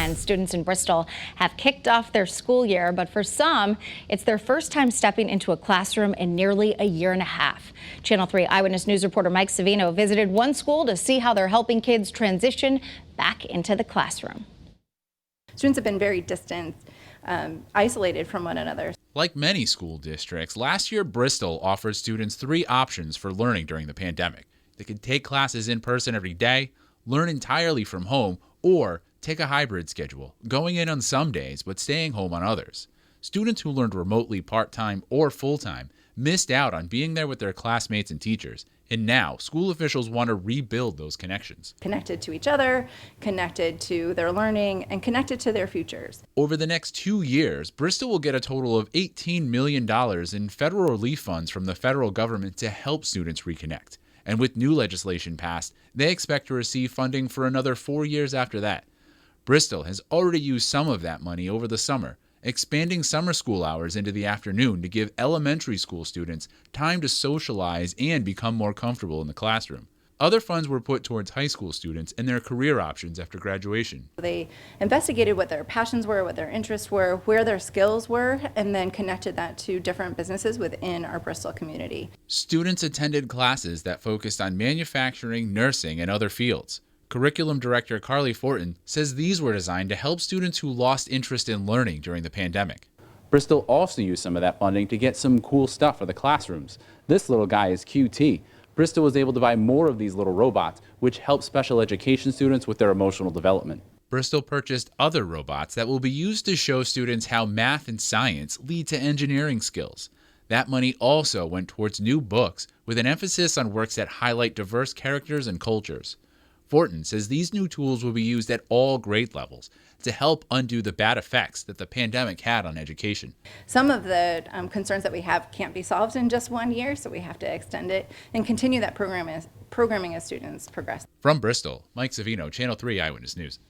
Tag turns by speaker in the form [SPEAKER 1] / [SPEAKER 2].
[SPEAKER 1] and students in Bristol have kicked off their school year, but for some, it's their first time stepping into a classroom in nearly a year and a half. Channel 3 Eyewitness News reporter Mike Savino visited one school to see how they're helping kids transition back into the classroom.
[SPEAKER 2] Students have been very distant, isolated from one another.
[SPEAKER 3] Like many school districts, last year Bristol offered students 3 options for learning during the pandemic. They could take classes in person every day, learn entirely from home, or take a hybrid schedule, going in on some days but staying home on others. Students who learned remotely part-time or full-time missed out on being there with their classmates and teachers, and now school officials want to rebuild those connections.
[SPEAKER 2] Connected to each other, connected to their learning, and connected to their futures.
[SPEAKER 3] Over the next 2 years, Bristol will get a total of $18 million in federal relief funds from the federal government to help students reconnect. And with new legislation passed, they expect to receive funding for another 4 years after that. Bristol has already used some of that money over the summer, expanding summer school hours into the afternoon to give elementary school students time to socialize and become more comfortable in the classroom. Other funds were put towards high school students and their career options after graduation.
[SPEAKER 2] They investigated what their passions were, what their interests were, where their skills were, and then connected that to different businesses within our Bristol community.
[SPEAKER 3] Students attended classes that focused on manufacturing, nursing, and other fields. Curriculum Director Carly Fortin says these were designed to help students who lost interest in learning during the pandemic.
[SPEAKER 4] Bristol also used some of that funding to get some cool stuff for the classrooms. This little guy is QT. Bristol was able to buy more of these little robots, which help special education students with their emotional development.
[SPEAKER 3] Bristol purchased other robots that will be used to show students how math and science lead to engineering skills. That money also went towards new books, with an emphasis on works that highlight diverse characters and cultures. Fortin says these new tools will be used at all grade levels to help undo the bad effects that the pandemic had on education.
[SPEAKER 2] Some of the concerns that we have can't be solved in just 1 year, so we have to extend it and continue that programming as students progress.
[SPEAKER 3] From Bristol, Mike Savino, Channel 3 Eyewitness News.